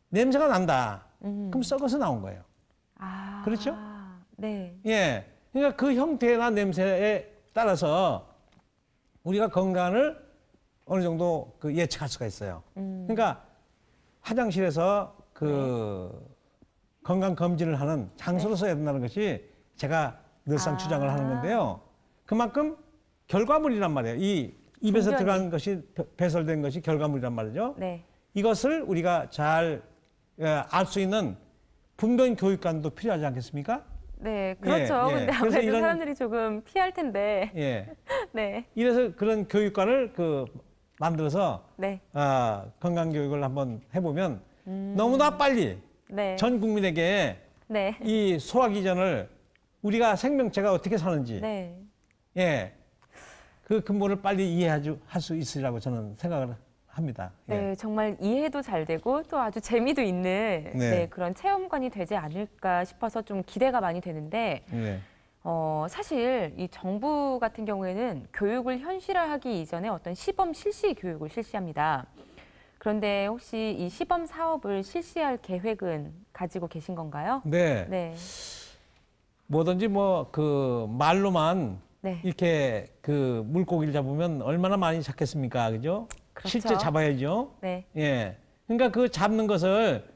냄새가 난다. 그럼 썩어서 나온 거예요. 아. 그렇죠? 네. 예. 그러니까 그 형태나 냄새에 따라서 우리가 건강을 어느 정도 예측할 수가 있어요. 그러니까 화장실에서 건강 검진을 하는 장소로 써야 된다는 것이 제가 늘상 주장을 하는 건데요. 그만큼 결과물이란 말이에요. 이 입에서 분변이. 들어간 것이 배설된 것이 결과물이란 말이죠. 네. 이것을 우리가 잘 알 수 있는 분변 교육관도 필요하지 않겠습니까? 네, 그렇죠. 예, 예. 근데 그래서 아무래도 이런- 사람들이 조금 피할 텐데. 예. 네. 이래서 그런 교육관을 만들어서 네. 건강 교육을 한번 해보면 너무나 빨리 네. 전 국민에게 네. 이 소화기전을 우리가 생명체가 어떻게 사는지 네. 예. 그 근본을 빨리 이해할 수 있으리라고 저는 생각을 합니다. 예. 네, 정말 이해도 잘 되고 또 아주 재미도 있는 네, 그런 체험관이 되지 않을까 싶어서 좀 기대가 많이 되는데 예. 사실 이 정부 같은 경우에는 교육을 현실화하기 이전에 어떤 시범 실시 교육을 실시합니다. 그런데 혹시 이 시범 사업을 실시할 계획은 가지고 계신 건가요? 네. 네. 뭐든지 말로만 네. 이렇게 물고기를 잡으면 얼마나 많이 잡겠습니까? 그죠? 그렇죠. 실제 잡아야죠. 네. 예. 그러니까 그 잡는 것을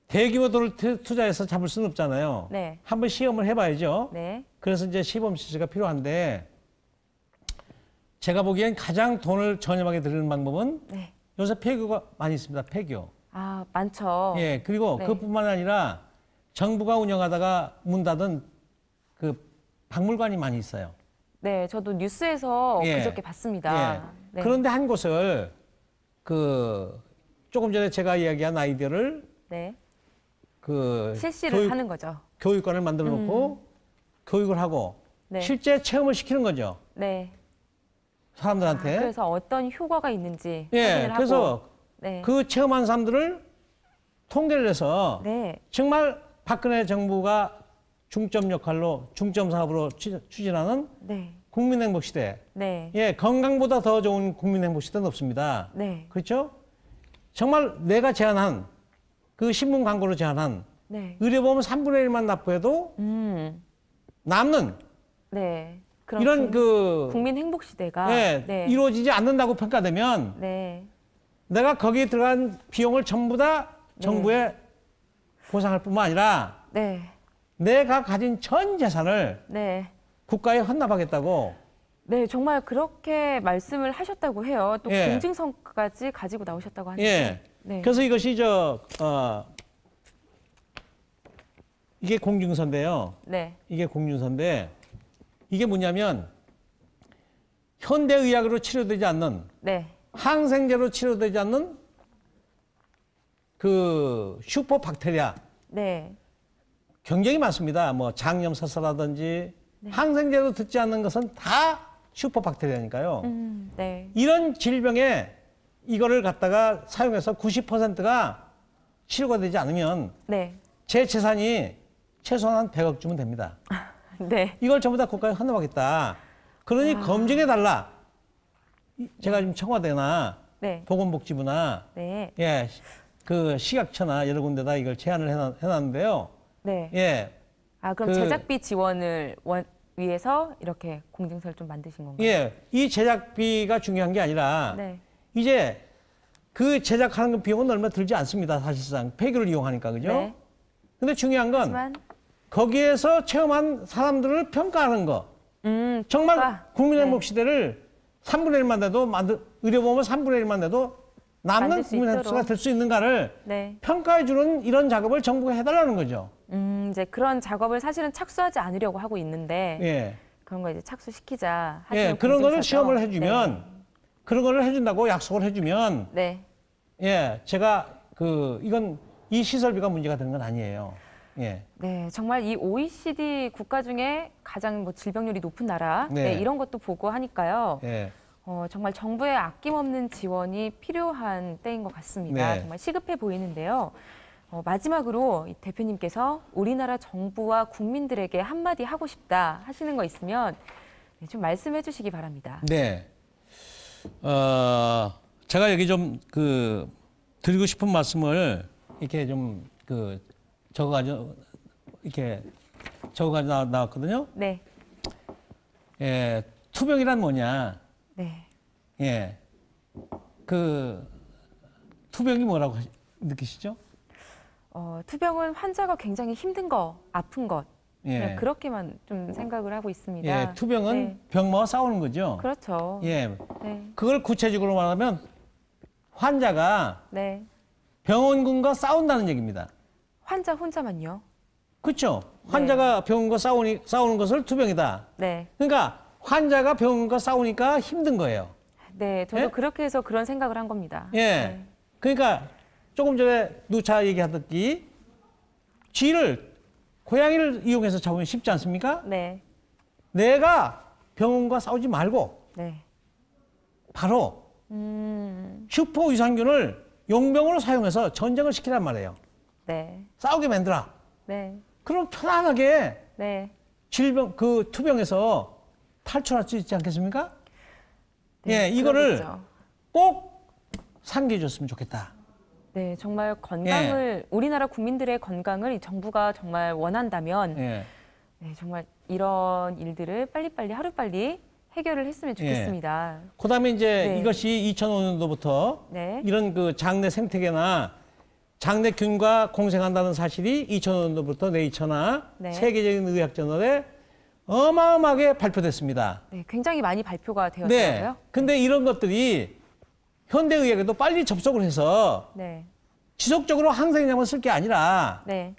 대규모 돈을 투자해서 잡을 수는 없잖아요. 네. 한번 시험을 해봐야죠. 네. 그래서 이제 시범 실시가 필요한데 제가 보기엔 가장 돈을 저렴하게 들이는 방법은 네. 요새 폐교가 많이 있습니다. 폐교. 아, 많죠. 예. 그리고 네. 그뿐만 아니라 정부가 운영하다가 문 닫은 박물관이 많이 있어요. 네, 저도 뉴스에서 예. 그저께 봤습니다. 예. 네. 그런데 한 곳을 조금 전에 제가 이야기한 아이디어를 네. 그 실시를 하는 거죠. 교육관을 만들어 놓고 교육을 하고 네. 실제 체험을 시키는 거죠. 네. 사람들한테. 그래서 어떤 효과가 있는지 예, 확인을 그래서 하고. 네. 그 체험한 사람들을 통계를 해서 네. 정말 박근혜 정부가 중점 역할로 중점 사업으로 추진하는 네. 국민행복시대. 네. 예, 건강보다 더 좋은 국민행복시대는 없습니다. 네. 그렇죠? 정말 내가 제안한 그 신문 광고로 제안한 네. 의료보험 3분의 1만 납부해도 남는 네. 그런 이런 그 국민 행복 시대가 예, 네. 이루어지지 않는다고 평가되면 네. 내가 거기에 들어간 비용을 전부 다 정부에 보상할 뿐만 아니라 네. 내가 가진 전 재산을 네. 국가에 헌납하겠다고. 네, 정말 그렇게 말씀을 하셨다고 해요. 또 예. 공증서까지 가지고 나오셨다고 하는데. 예. 네. 그래서 이것이 이게 공증서인데요. 네. 이게 공증서인데 이게 뭐냐면 현대의학으로 치료되지 않는 네. 항생제로 치료되지 않는 그 슈퍼박테리아 네. 굉장히 많습니다. 뭐 장염사서라든지 항생제로 듣지 않는 것은 다 슈퍼박테리아니까요. 네. 이런 질병에 이거를 갖다가 사용해서 90%가 치료가 되지 않으면 네. 제 재산이 최소한 한 100억 주면 됩니다. 네. 이걸 전부 다 국가에 헌납하겠다. 그러니 검증해달라. 제가 지금 청와대나 네. 보건복지부나 네. 예, 그 식약처나 여러 군데다 이걸 제안을 해놨는데요. 네. 예, 아, 그럼 그- 제작비 지원을 위해서 이렇게 공증서를 좀 만드신 건가요? 예, 이 제작비가 중요한 게 아니라 네. 이제 그 제작하는 비용은 얼마 들지 않습니다. 사실상 폐교를 이용하니까 그죠? 네. 근데 중요한 건 하지만 거기에서 체험한 사람들을 평가하는 거. 정말 평가. 국민행복 시대를 3분의 1만 돼도 의료보험을 3분의 1만 돼도 남는 만들 수 국민행복시대가 있도록. 될 수 있는 가를 네. 평가해 주는 이런 작업을 정부가 해달라는 거죠. 이제 그런 작업을 사실은 착수하지 않으려고 하고 있는데 예. 그런 거 이제 착수시키자 하시는 예, 그런 거를 공증서죠. 시험을 해주면 그런 거를 해준다고 약속을 해주면 네. 예, 제가 이건 이 시설비가 문제가 되는 건 아니에요. 예. 네, 정말 이 OECD 국가 중에 가장 뭐 질병률이 높은 나라 네. 네, 이런 것도 보고 하니까요. 예. 정말 정부의 아낌없는 지원이 필요한 때인 것 같습니다. 네. 정말 시급해 보이는데요. 마지막으로 이 대표님께서 우리나라 정부와 국민들에게 한마디 하고 싶다 하시는 거 있으면 네, 좀 말씀해 주시기 바랍니다. 네. 제가 여기 좀 드리고 싶은 말씀을 이렇게 좀 적어가지고 나왔거든요. 네, 예, 투병이란 뭐냐? 네, 예, 투병이 뭐라고 느끼시죠? 투병은 환자가 굉장히 힘든 거, 아픈 것 예. 그냥 그렇게만 좀 생각을 하고 있습니다. 예, 투병은 네, 병마와 싸우는 거죠. 그렇죠. 예, 네, 그걸 구체적으로 말하면 환자가 네. 병원군과 싸운다는 얘기입니다. 환자 혼자만요. 그렇죠? 환자가 병원과 싸우는 것을 투병이다. 네, 그러니까 환자가 병원과 싸우니까 힘든 거예요. 네, 저도 예? 그렇게 해서 그런 생각을 한 겁니다. 예. 네. 그러니까 조금 전에 누차 얘기하듯이 고양이를 이용해서 잡으면 쉽지 않습니까? 네, 내가 병원과 싸우지 말고 네. 바로 슈퍼 유산균을 용병으로 사용해서 전쟁을 시키란 말이에요. 네, 싸우게 만들어. 네, 그럼 편안하게 네. 투병에서 탈출할 수 있지 않겠습니까? 네, 예, 이거를 그러겠죠. 꼭 상기해 줬으면 좋겠다. 네, 정말 건강을 우리나라 국민들의 건강을 이 정부가 정말 원한다면 예. 네, 정말 이런 일들을 빨리빨리 하루빨리 해결을 했으면 좋겠습니다. 그다음에 이제 네. 이것이 2005년도부터 네. 이런 장내 생태계나 장내균과 공생한다는 사실이 2005년도부터 네이처나 네. 세계적인 의학 저널에 어마어마하게 발표됐습니다. 네, 굉장히 많이 발표가 네. 되었더라고요. 근데 이런 것들이 현대의학에도 빨리 접속을 해서 네, 지속적으로 항생제만 쓸 게 아니라 네,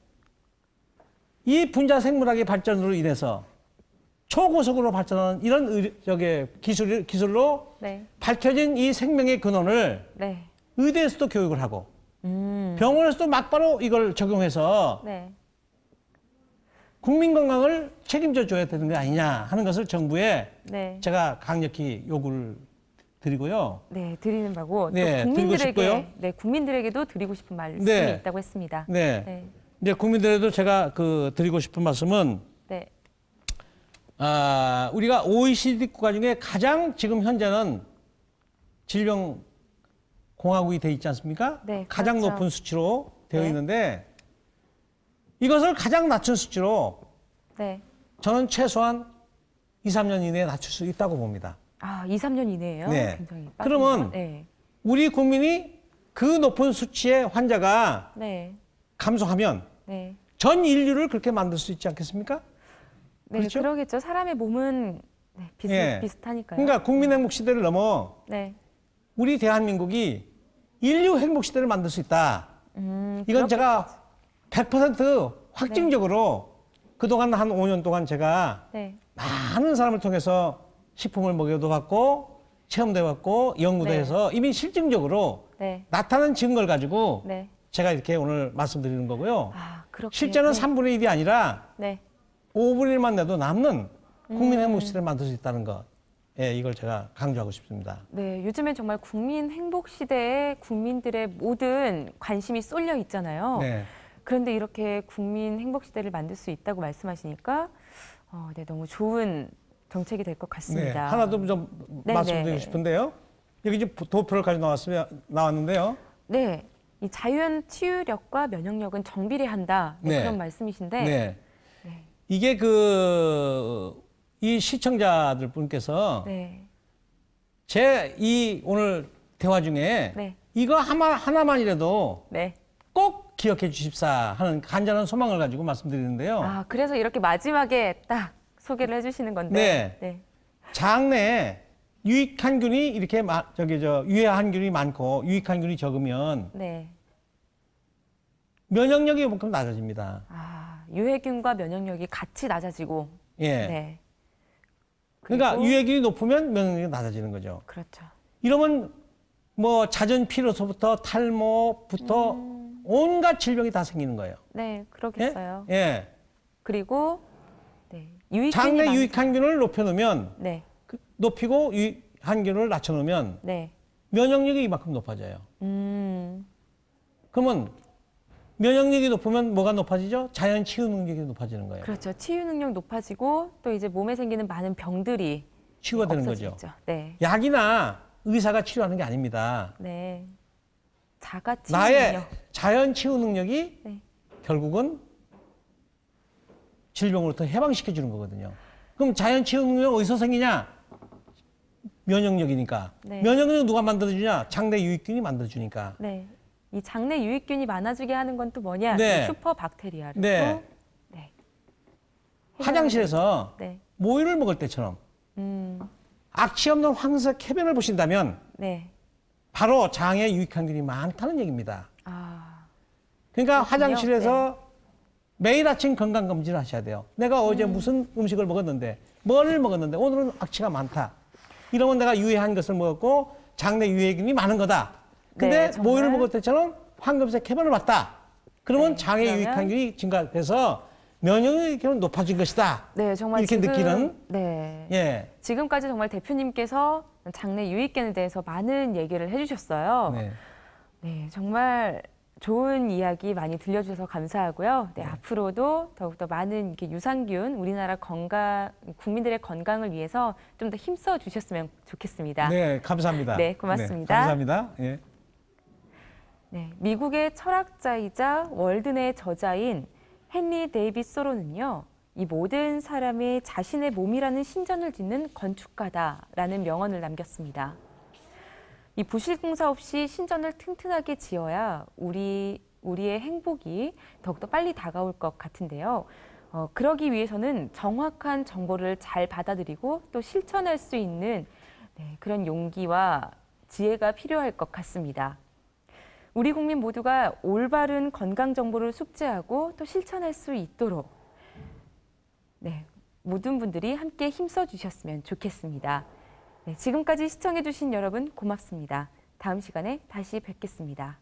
이 분자 생물학의 발전으로 인해서 초고속으로 발전하는 이런 기술로 네, 밝혀진 이 생명의 근원을 네, 의대에서도 교육을 하고 병원에서도 막바로 이걸 적용해서 네. 국민 건강을 책임져 줘야 되는 게 아니냐 하는 것을 정부에 네. 제가 강력히 요구를 드리고요. 네, 드리는 바고 네, 또 드리고 싶고요. 국민들에게 네, 국민들에게도 드리고 싶은 말씀이 네. 있다고 했습니다. 네. 네. 이제 국민들에도 제가 드리고 싶은 말씀은 네. 우리가 OECD 국가 중에 가장 지금 현재는 질병 공화국이 돼 있지 않습니까? 네, 가장 그렇죠. 높은 수치로 되어 네. 있는데 이것을 가장 낮춘 수치로 네. 저는 최소한 2, 3년 이내에 낮출 수 있다고 봅니다. 2, 3년 이내에요. 네. 굉장히 빠르네요. 그러면 네. 우리 국민이 그 높은 수치의 환자가 네. 감소하면 네. 전 인류를 그렇게 만들 수 있지 않겠습니까? 네, 그렇죠? 그러겠죠. 사람의 몸은 네, 예. 비슷하니까요. 그러니까 국민 행복 시대를 넘어 네. 우리 대한민국이 인류 행복 시대를 만들 수 있다. 이건 제가 100% 확증적으로 그동안 한 5년 동안 제가 네. 많은 사람을 통해서 식품을 먹여도 받고 체험도 해봤고 연구도 네. 해서 이미 실증적으로 네. 나타난 증거를 가지고 네. 제가 이렇게 오늘 말씀드리는 거고요. 그렇게. 실제는 네. 3분의 1이 아니라 네. 5분의 1만 내도 남는 국민 행복 시대를 만들 수 있다는 것. 예, 이걸 제가 강조하고 싶습니다. 네, 요즘엔 정말 국민 행복 시대에 국민들의 모든 관심이 쏠려 있잖아요. 네. 그런데 이렇게 국민 행복 시대를 만들 수 있다고 말씀하시니까 네, 너무 좋은 정책이 될 것 네. 같습니다. 하나 더 좀 네, 말씀드리고 네. 싶은데요. 여기 이제 도표를 가지고 나왔는데요. 네, 이 자연 치유력과 면역력은 정비례한다. 네, 네. 그런 말씀이신데. 네. 네. 이게 이 시청자들 분께서 네. 제 이 오늘 대화 중에 네. 이거 하나만이라도 네. 꼭 기억해 주십사 하는 간절한 소망을 가지고 말씀드리는데요. 그래서 이렇게 마지막에 딱 소개를 해주시는 건데. 네. 장내에 유익한 균이 이렇게 유해한 균이 많고 유익한 균이 적으면 네. 면역력이 그만큼 낮아집니다. 유해균과 면역력이 같이 낮아지고. 예. 네. 그러니까 그리고- 유해균이 높으면 면역력이 낮아지는 거죠. 그렇죠. 이러면 뭐 잦은 피로서부터 탈모부터 온갖 질병이 다 생기는 거예요. 네, 예? 그러겠어요. 예. 그리고 네, 유익균이 장내 많은 유익한 균을 높여놓으면 네, 높이고 유익한 균을 낮춰놓으면 네. 면역력이 이만큼 높아져요. 음, 그러면 면역력이 높으면 뭐가 높아지죠? 자연 치유 능력이 높아지는 거예요. 그렇죠. 치유 능력 높아지고 또 이제 몸에 생기는 많은 병들이 치유가 되는 없어지죠. 거죠. 네, 약이나 의사가 치료하는 게 아닙니다. 네. 자가 치유 나의 능력. 자연 치유 능력이 네. 결국은 질병으로부터 해방시켜 주는 거거든요. 그럼 자연 치유 능력 어디서 생기냐? 면역력이니까. 네. 면역력 누가 만들어주냐? 장내 유익균이 만들어주니까. 네. 이 장내 유익균이 많아지게 하는 건 또 뭐냐? 네. 이 슈퍼박테리아를 네. 또 네. 화장실에서 네. 모유를 먹을 때처럼 음, 악취 없는 황색 해변을 보신다면 네. 바로 장에 유익한 균이 많다는 얘기입니다. 그러니까 그렇군요. 화장실에서 매일 아침 건강검진을 하셔야 돼요. 내가 어제 무슨 음식을 먹었는데, 뭐를 먹었는데, 오늘은 악취가 많다. 이러면 내가 유해한 것을 먹었고, 장내 유해균이 많은 거다. 근데 네, 정말. 모유를 먹을 때처럼 황금색 해변을 봤다. 그러면 네, 장에 그러면- 유익한 균이 증가해서 면역력이 높아진 것이다. 네, 정말 이렇게 지금, 느끼는? 네. 예. 지금까지 정말 대표님께서 장내 유익균에 대해서 많은 얘기를 해주셨어요. 네. 네, 정말 좋은 이야기 많이 들려주셔서 감사하고요. 네, 앞으로도 더욱더 많은 이렇게 유산균, 우리나라 국민들의 건강을 위해서 좀 더 힘써 주셨으면 좋겠습니다. 네, 감사합니다. 네, 고맙습니다. 네, 감사합니다. 예. 네, 미국의 철학자이자 월든의 저자인 헨리 데이비스 소로는요, 이 모든 사람의 자신의 몸이라는 신전을 짓는 건축가다라는 명언을 남겼습니다. 이 부실공사 없이 신전을 튼튼하게 지어야 우리의 행복이 더욱더 빨리 다가올 것 같은데요. 그러기 위해서는 정확한 정보를 잘 받아들이고 또 실천할 수 있는 그런 용기와 지혜가 필요할 것 같습니다. 우리 국민 모두가 올바른 건강 정보를 숙지하고 또 실천할 수 있도록 모든 분들이 함께 힘써 주셨으면 좋겠습니다. 네, 지금까지 시청해 주신 여러분 고맙습니다. 다음 시간에 다시 뵙겠습니다.